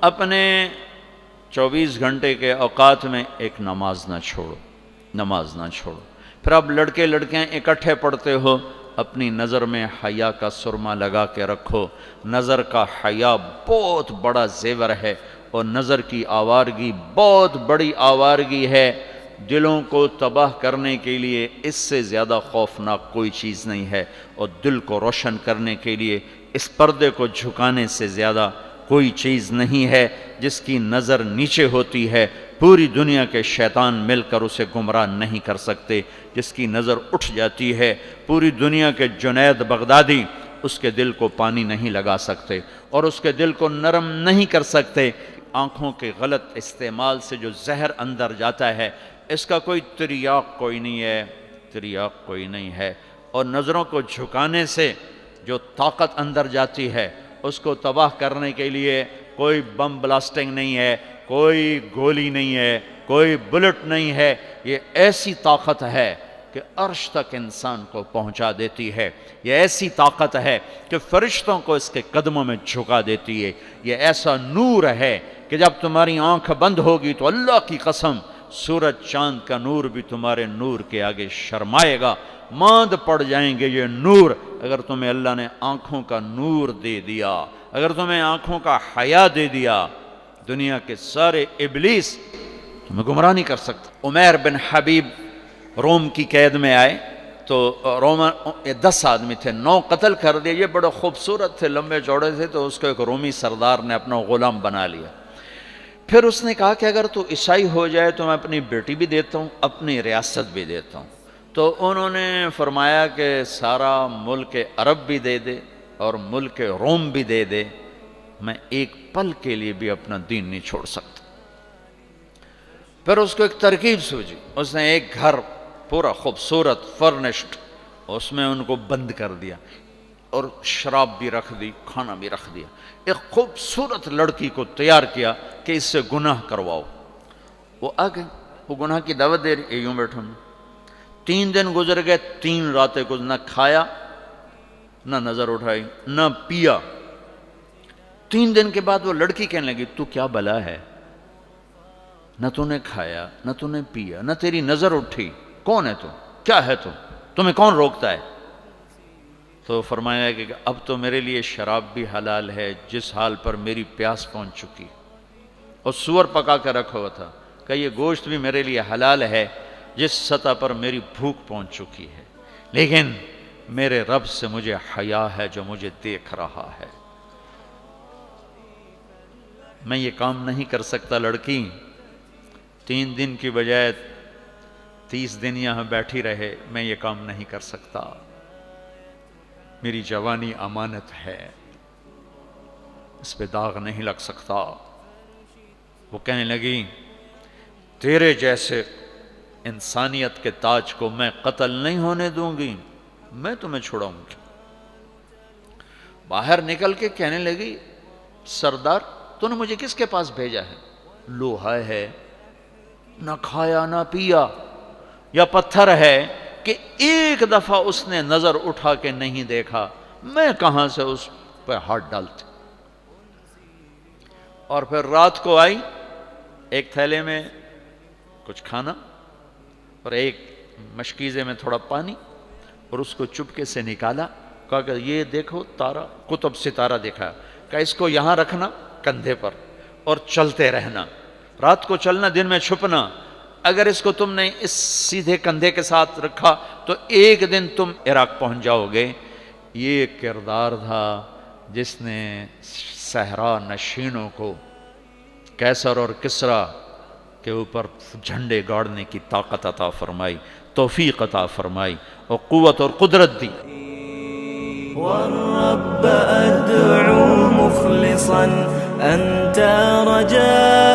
اپنے 24 گھنٹے کے اوقات میں ایک نماز نہ چھوڑو، نماز نہ چھوڑو۔ پھر اب لڑکے لڑکیاں اکٹھے پڑھتے ہو، اپنی نظر میں حیا کا سرما لگا کے رکھو۔ نظر کا حیا بہت بڑا زیور ہے، اور نظر کی آوارگی بہت بڑی آوارگی ہے۔ دلوں کو تباہ کرنے کے لیے اس سے زیادہ خوفناک کوئی چیز نہیں ہے، اور دل کو روشن کرنے کے لیے اس پردے کو جھکانے سے زیادہ کوئی چیز نہیں ہے۔ جس کی نظر نیچے ہوتی ہے پوری دنیا کے شیطان مل کر اسے گمراہ نہیں کر سکتے۔ جس کی نظر اٹھ جاتی ہے پوری دنیا کے جنید بغدادی اس کے دل کو پانی نہیں لگا سکتے، اور اس کے دل کو نرم نہیں کر سکتے۔ آنکھوں کے غلط استعمال سے جو زہر اندر جاتا ہے اس کا کوئی تریاق کوئی نہیں ہے، تریاق کوئی نہیں ہے۔ اور نظروں کو جھکانے سے جو طاقت اندر جاتی ہے اس کو تباہ کرنے کے لیے کوئی بم بلاسٹنگ نہیں ہے، کوئی گولی نہیں ہے، کوئی بلٹ نہیں ہے۔ یہ ایسی طاقت ہے کہ عرش تک انسان کو پہنچا دیتی ہے۔ یہ ایسی طاقت ہے کہ فرشتوں کو اس کے قدموں میں جھکا دیتی ہے۔ یہ ایسا نور ہے کہ جب تمہاری آنکھ بند ہوگی تو اللہ کی قسم سورج چاند کا نور بھی تمہارے نور کے آگے شرمائے گا، ماند پڑ جائیں گے یہ نور۔ اگر تمہیں اللہ نے آنکھوں کا نور دے دیا، اگر تمہیں آنکھوں کا حیا دے دیا، دنیا کے سارے ابلیس تمہیں گمراہ نہیں کر سکتا۔ عمیر بن حبیب روم کی قید میں آئے تو روم 10 آدمی تھے، 9 قتل کر دیے۔ یہ بڑے خوبصورت تھے، لمبے چوڑے تھے، تو اس کو ایک رومی سردار نے اپنا غلام بنا لیا۔ پھر اس نے کہا کہ اگر تو عیسائی ہو جائے تو میں اپنی بیٹی بھی دیتا ہوں، اپنی ریاست بھی دیتا ہوں۔ تو انہوں نے فرمایا کہ سارا ملک عرب بھی دے دے اور ملک روم بھی دے دے، میں ایک پل کے لیے بھی اپنا دین نہیں چھوڑ سکتا۔ پھر اس کو ایک ترکیب سوچی، اس نے ایک گھر پورا خوبصورت فرنشڈ اس میں ان کو بند کر دیا، اور شراب بھی رکھ دی، کھانا بھی رکھ دیا۔ ایک خوبصورت لڑکی کو تیار کیا کہ اس سے گناہ کرواؤ۔ وہ آ گئی، وہ گناہ کی دعوت دے رہی، یوں بیٹھو۔ 3 دن گزر گئے، 3 راتیں کچھ نہ کھایا، نہ نظر اٹھائی، نہ پیا۔ 3 دن کے بعد وہ لڑکی کہنے لگی تو کیا بلا ہے، نہ تو نے کھایا نہ تو نے پیا نہ تیری نظر اٹھی، کون ہے تو، کیا ہے تو، تمہیں کون روکتا ہے؟ تو فرمایا کہ اب تو میرے لیے شراب بھی حلال ہے جس حال پر میری پیاس پہنچ چکی، اور سور پکا کے رکھا ہوا تھا کہ یہ گوشت بھی میرے لیے حلال ہے جس سطح پر میری بھوک پہنچ چکی ہے، لیکن میرے رب سے مجھے حیا ہے جو مجھے دیکھ رہا ہے۔ میں یہ کام نہیں کر سکتا لڑکی، 3 دن کی بجائے 30 دن یہاں بیٹھی رہے، میں یہ کام نہیں کر سکتا، میری جوانی امانت ہے، اس پہ داغ نہیں لگ سکتا۔ وہ کہنے لگی تیرے جیسے انسانیت کے تاج کو میں قتل نہیں ہونے دوں گی، میں تمہیں چھڑاؤں گی۔ باہر نکل کے کہنے لگی سردار تو نے مجھے کس کے پاس بھیجا ہے؟ لوہا ہے، نہ کھایا نہ پیا، یا پتھر ہے کہ ایک دفعہ اس نے نظر اٹھا کے نہیں دیکھا، میں کہاں سے اس پہ ہاتھ ڈالتی؟ اور پھر رات کو آئی، ایک تھیلے میں کچھ کھانا اور ایک مشکیزے میں تھوڑا پانی، اور اس کو چپکے سے نکالا، کہا کہ یہ دیکھو تارا، قطب ستارہ دیکھا، کہ اس کو یہاں رکھنا کندھے پر اور چلتے رہنا، رات کو چلنا دن میں چھپنا۔ اگر اس کو تم نے اس سیدھے کندھے کے ساتھ رکھا تو ایک دن تم عراق پہنچ جاؤ گے۔ یہ کردار تھا جس نے صحرا نشینوں کو قیصر اور کسریٰ کے اوپر جھنڈے گاڑنے کی طاقت عطا فرمائی، توفیق عطا فرمائی اور قوت اور قدرت دی۔ والرب أدعو مخلصا أنت رجاء